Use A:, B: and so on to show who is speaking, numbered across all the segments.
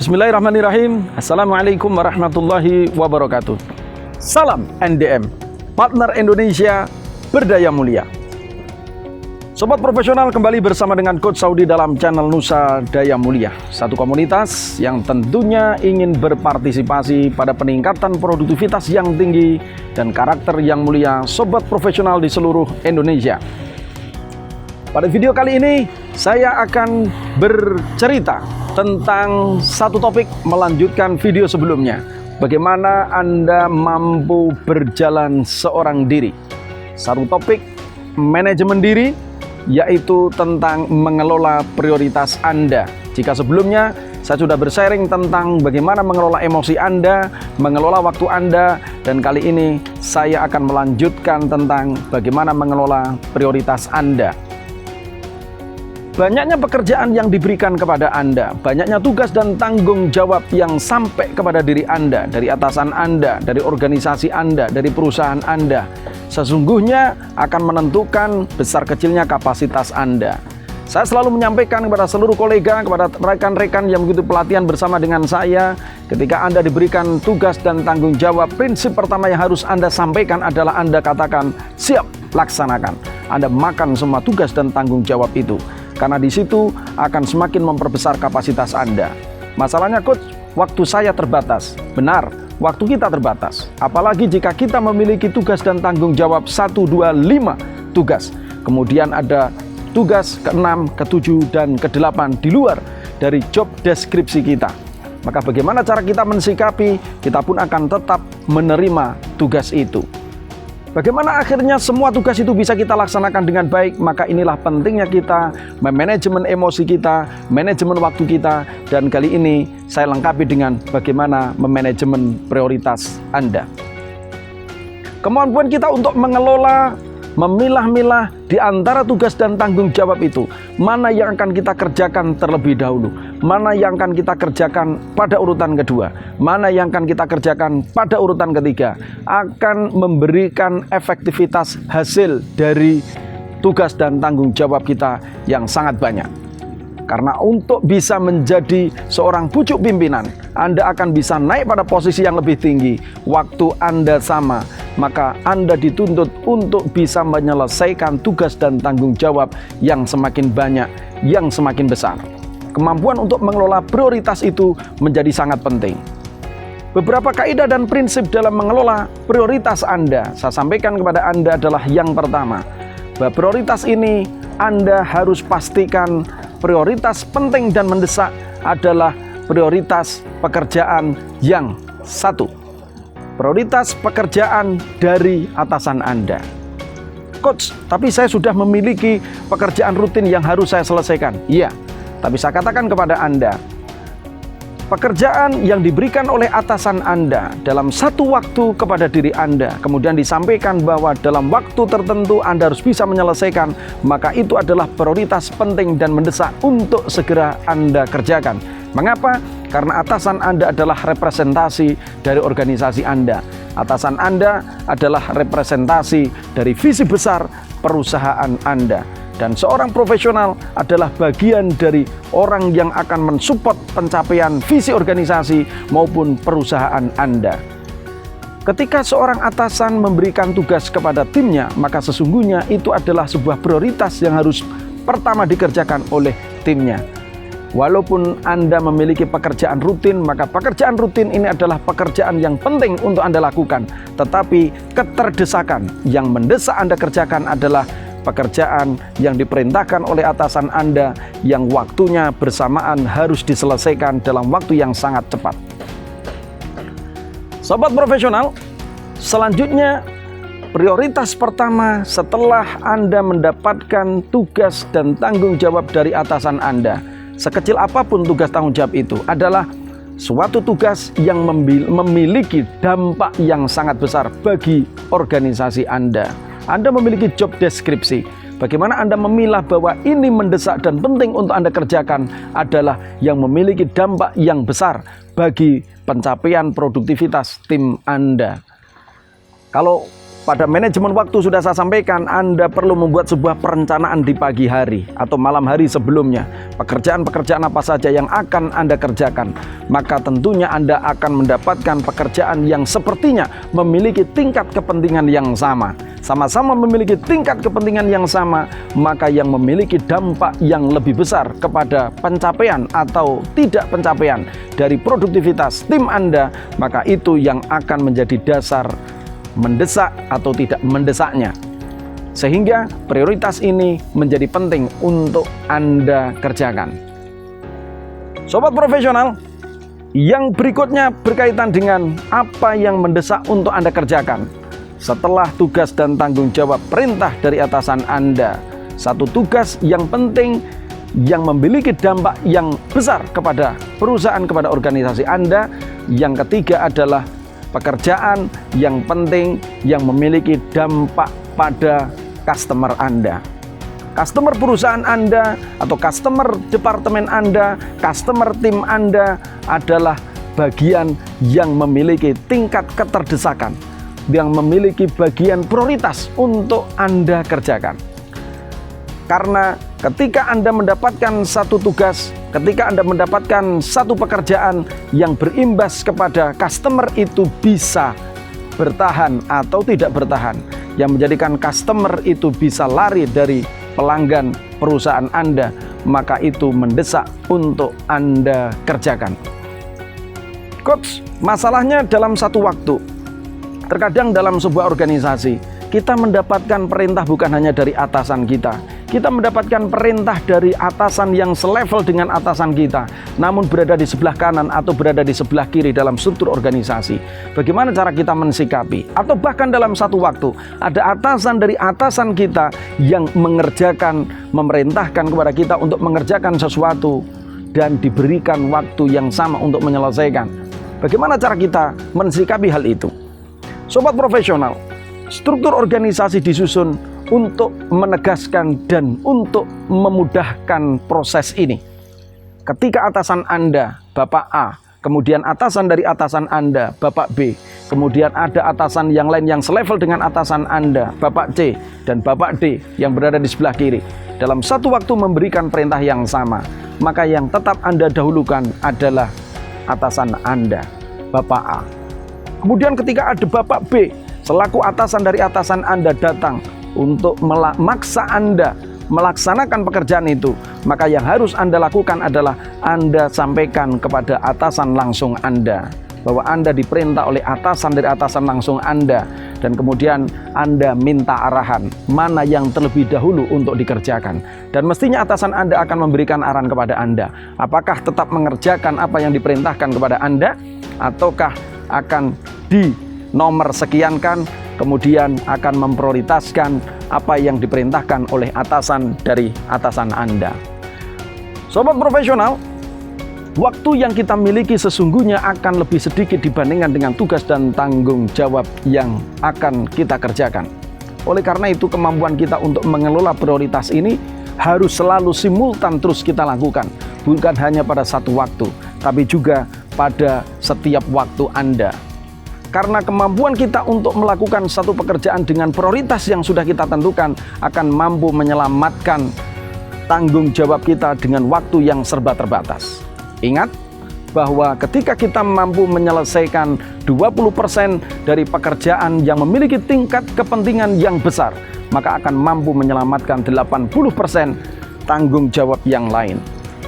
A: Bismillahirrahmanirrahim. Assalamualaikum warahmatullahi wabarakatuh. Salam NDM, partner Indonesia berdaya mulia. Sobat profesional, kembali bersama dengan Coach Saudi dalam channel Nusa Daya Mulia, satu komunitas yang tentunya ingin berpartisipasi pada peningkatan produktivitas yang tinggi dan karakter yang mulia sobat profesional di seluruh Indonesia. Pada video kali ini saya akan bercerita tentang satu topik melanjutkan video sebelumnya. Bagaimana Anda mampu berjalan seorang diri. Satu topik manajemen diri, yaitu tentang mengelola prioritas Anda. Jika sebelumnya saya sudah bersharing tentang bagaimana mengelola emosi Anda, mengelola waktu Anda, dan kali ini saya akan melanjutkan tentang bagaimana mengelola prioritas Anda. Banyaknya pekerjaan yang diberikan kepada Anda, banyaknya tugas dan tanggung jawab yang sampai kepada diri Anda, dari atasan Anda, dari organisasi Anda, dari perusahaan Anda, sesungguhnya akan menentukan besar kecilnya kapasitas Anda. Saya selalu menyampaikan kepada seluruh kolega, kepada rekan-rekan yang begitu pelatihan bersama dengan saya, ketika Anda diberikan tugas dan tanggung jawab, prinsip pertama yang harus Anda sampaikan adalah Anda katakan, siap, laksanakan. Anda makan semua tugas dan tanggung jawab itu. Karena di situ akan semakin memperbesar kapasitas Anda. Masalahnya coach, waktu saya terbatas. Benar, waktu kita terbatas. Apalagi jika kita memiliki tugas dan tanggung jawab 1, 2, 5 tugas. Kemudian ada tugas ke-6, ke-7, dan ke-8 di luar dari job deskripsi kita. Maka bagaimana cara kita mensikapi, kita pun akan tetap menerima tugas itu. Bagaimana akhirnya semua tugas itu bisa kita laksanakan dengan baik? Maka inilah pentingnya kita memanajemen emosi kita, manajemen waktu kita, dan kali ini saya lengkapi dengan bagaimana memanajemen prioritas Anda. Kemampuan kita untuk mengelola, memilah-milah di antara tugas dan tanggung jawab itu, mana yang akan kita kerjakan terlebih dahulu, mana yang akan kita kerjakan pada urutan kedua, mana yang akan kita kerjakan pada urutan ketiga, akan memberikan efektivitas hasil dari tugas dan tanggung jawab kita yang sangat banyak. Karena untuk bisa menjadi seorang pucuk pimpinan, Anda akan bisa naik pada posisi yang lebih tinggi. Waktu Anda sama, maka Anda dituntut untuk bisa menyelesaikan tugas dan tanggung jawab yang semakin banyak, yang semakin besar. Kemampuan untuk mengelola prioritas itu menjadi sangat penting. Beberapa kaidah dan prinsip dalam mengelola prioritas Anda, saya sampaikan kepada Anda adalah yang pertama, bahwa prioritas ini Anda harus pastikan prioritas penting dan mendesak adalah prioritas pekerjaan yang satu. Prioritas pekerjaan dari atasan Anda. Coach, tapi saya sudah memiliki pekerjaan rutin yang harus saya selesaikan. Iya, tapi saya katakan kepada Anda, pekerjaan yang diberikan oleh atasan Anda dalam satu waktu kepada diri Anda, kemudian disampaikan bahwa dalam waktu tertentu Anda harus bisa menyelesaikan, maka itu adalah prioritas penting dan mendesak untuk segera Anda kerjakan. Mengapa? Karena atasan Anda adalah representasi dari organisasi Anda. Atasan Anda adalah representasi dari visi besar perusahaan Anda. Dan seorang profesional adalah bagian dari orang yang akan mensupport pencapaian visi organisasi maupun perusahaan Anda. Ketika seorang atasan memberikan tugas kepada timnya, maka sesungguhnya itu adalah sebuah prioritas yang harus pertama dikerjakan oleh timnya. Walaupun Anda memiliki pekerjaan rutin, maka pekerjaan rutin ini adalah pekerjaan yang penting untuk Anda lakukan. Tetapi keterdesakan yang mendesak Anda kerjakan adalah pekerjaan yang diperintahkan oleh atasan Anda yang waktunya bersamaan harus diselesaikan dalam waktu yang sangat cepat. Sobat profesional, selanjutnya prioritas pertama setelah Anda mendapatkan tugas dan tanggung jawab dari atasan Anda, sekecil apapun tugas tanggung jawab itu, adalah suatu tugas yang memiliki dampak yang sangat besar bagi organisasi Anda. Anda memiliki job deskripsi. Bagaimana Anda memilah bahwa ini mendesak dan penting untuk Anda kerjakan adalah yang memiliki dampak yang besar bagi pencapaian produktivitas tim Anda. Kalau pada manajemen waktu sudah saya sampaikan, Anda perlu membuat sebuah perencanaan di pagi hari atau malam hari sebelumnya. Pekerjaan-pekerjaan apa saja yang akan Anda kerjakan. Maka tentunya Anda akan mendapatkan pekerjaan yang sepertinya memiliki tingkat kepentingan yang sama. Sama-sama memiliki tingkat kepentingan yang sama, maka yang memiliki dampak yang lebih besar kepada pencapaian atau tidak pencapaian dari produktivitas tim Anda, maka itu yang akan menjadi dasar mendesak atau tidak mendesaknya. Sehingga prioritas ini menjadi penting untuk Anda kerjakan. Sobat profesional, yang berikutnya berkaitan dengan apa yang mendesak untuk Anda kerjakan. Setelah tugas dan tanggung jawab perintah dari atasan Anda, satu tugas yang penting yang memiliki dampak yang besar kepada perusahaan, kepada organisasi Anda. Yang ketiga adalah pekerjaan yang penting yang memiliki dampak pada customer Anda. Customer perusahaan Anda atau customer departemen Anda, customer tim Anda adalah bagian yang memiliki tingkat keterdesakan, yang memiliki bagian prioritas untuk Anda kerjakan. Karena ketika Anda mendapatkan satu tugas, ketika Anda mendapatkan satu pekerjaan yang berimbas kepada customer itu bisa bertahan atau tidak bertahan, yang menjadikan customer itu bisa lari dari pelanggan perusahaan Anda, maka itu mendesak untuk Anda kerjakan. Coach, masalahnya dalam satu waktu. Terkadang dalam sebuah organisasi, kita mendapatkan perintah bukan hanya dari atasan kita. Kita mendapatkan perintah dari atasan yang selevel dengan atasan kita, namun berada di sebelah kanan atau berada di sebelah kiri dalam struktur organisasi. Bagaimana cara kita mensikapi? Atau bahkan dalam satu waktu, ada atasan dari atasan kita yang mengerjakan, memerintahkan kepada kita untuk mengerjakan sesuatu dan diberikan waktu yang sama untuk menyelesaikan. Bagaimana cara kita mensikapi hal itu? Sobat profesional, struktur organisasi disusun untuk menegaskan dan untuk memudahkan proses ini. Ketika atasan Anda, Bapak A, kemudian atasan dari atasan Anda, Bapak B, kemudian ada atasan yang lain yang selevel dengan atasan Anda, Bapak C, dan Bapak D yang berada di sebelah kiri, dalam satu waktu memberikan perintah yang sama, maka yang tetap Anda dahulukan adalah atasan Anda, Bapak A. Kemudian ketika ada Bapak B, selaku atasan dari atasan Anda datang untuk memaksa Anda melaksanakan pekerjaan itu, maka yang harus Anda lakukan adalah Anda sampaikan kepada atasan langsung Anda bahwa Anda diperintah oleh atasan dari atasan langsung Anda, dan kemudian Anda minta arahan mana yang terlebih dahulu untuk dikerjakan. Dan mestinya atasan Anda akan memberikan arahan kepada Anda, apakah tetap mengerjakan apa yang diperintahkan kepada Anda, ataukah akan di nomor sekiankan, kemudian akan memprioritaskan apa yang diperintahkan oleh atasan dari atasan Anda. Sobat profesional, waktu yang kita miliki sesungguhnya akan lebih sedikit dibandingkan dengan tugas dan tanggung jawab yang akan kita kerjakan. Oleh karena itu, kemampuan kita untuk mengelola prioritas ini harus selalu simultan terus kita lakukan. Bukan hanya pada satu waktu, tapi juga pada setiap waktu Anda. Karena kemampuan kita untuk melakukan satu pekerjaan dengan prioritas yang sudah kita tentukan akan mampu menyelamatkan tanggung jawab kita dengan waktu yang serba terbatas. Ingat bahwa ketika kita mampu menyelesaikan 20% dari pekerjaan yang memiliki tingkat kepentingan yang besar, maka akan mampu menyelamatkan 80% tanggung jawab yang lain.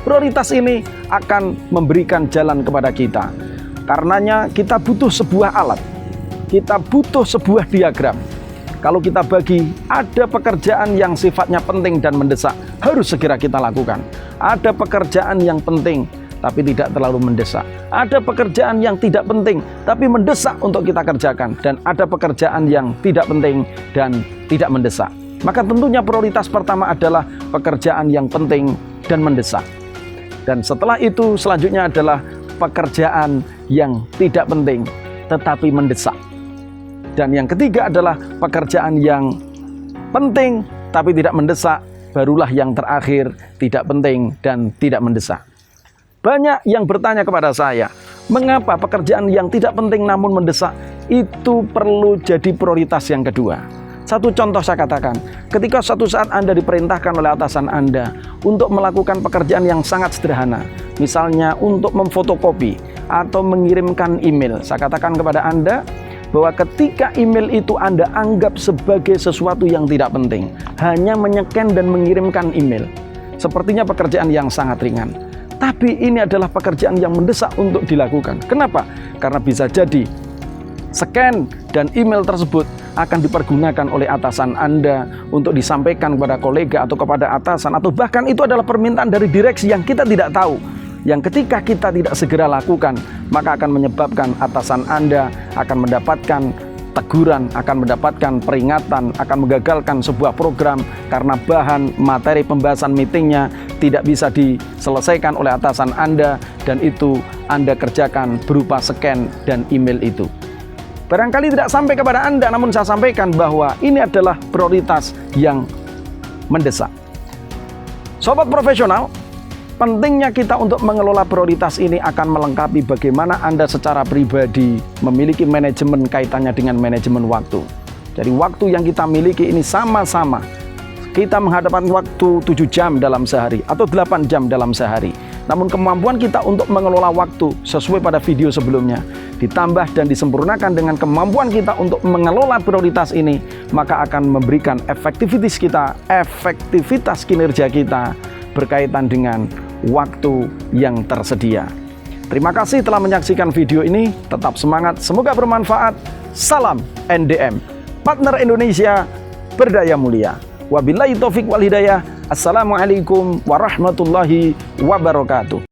A: Prioritas ini akan memberikan jalan kepada kita. Karenanya kita butuh sebuah alat, kita butuh sebuah diagram. Kalau kita bagi, ada pekerjaan yang sifatnya penting dan mendesak, harus segera kita lakukan. Ada pekerjaan yang penting, tapi tidak terlalu mendesak. Ada pekerjaan yang tidak penting, tapi mendesak untuk kita kerjakan. Dan ada pekerjaan yang tidak penting dan tidak mendesak. Maka tentunya prioritas pertama adalah pekerjaan yang penting dan mendesak. Dan setelah itu selanjutnya adalah pekerjaan yang tidak penting tetapi mendesak. Dan yang ketiga adalah pekerjaan yang penting tapi tidak mendesak, barulah yang terakhir tidak penting dan tidak mendesak. Banyak yang bertanya kepada saya, Mengapa pekerjaan yang tidak penting namun mendesak itu perlu jadi prioritas yang kedua? Satu contoh saya katakan, ketika suatu saat Anda diperintahkan oleh atasan Anda untuk melakukan pekerjaan yang sangat sederhana, misalnya untuk memfotokopi atau mengirimkan email, saya katakan kepada Anda bahwa ketika email itu Anda anggap sebagai sesuatu yang tidak penting, hanya menyeken dan mengirimkan email, sepertinya pekerjaan yang sangat ringan. Tapi ini adalah pekerjaan yang mendesak untuk dilakukan. Kenapa? Karena bisa jadi scan dan email tersebut akan dipergunakan oleh atasan Anda untuk disampaikan kepada kolega atau kepada atasan, atau bahkan itu adalah permintaan dari direksi yang kita tidak tahu, yang ketika kita tidak segera lakukan maka akan menyebabkan atasan Anda akan mendapatkan teguran, akan mendapatkan peringatan, akan menggagalkan sebuah program karena bahan materi pembahasan meetingnya tidak bisa diselesaikan oleh atasan Anda, dan itu Anda kerjakan berupa scan dan email itu. Barangkali tidak sampai kepada Anda, namun saya sampaikan bahwa ini adalah prioritas yang mendesak. Sobat profesional, pentingnya kita untuk mengelola prioritas ini akan melengkapi bagaimana Anda secara pribadi memiliki manajemen kaitannya dengan manajemen waktu. Jadi waktu yang kita miliki ini sama-sama. Kita menghadapkan waktu 7 jam dalam sehari atau 8 jam dalam sehari. Namun kemampuan kita untuk mengelola waktu sesuai pada video sebelumnya ditambah dan disempurnakan dengan kemampuan kita untuk mengelola prioritas ini, maka akan memberikan efektivitas kinerja kita berkaitan dengan waktu yang tersedia. Terima kasih telah menyaksikan video ini. Tetap semangat, semoga bermanfaat. Salam NDM, partner Indonesia berdaya mulia. Wabillahi taufik wal hidayah. Assalamualaikum warahmatullahi wabarakatuh.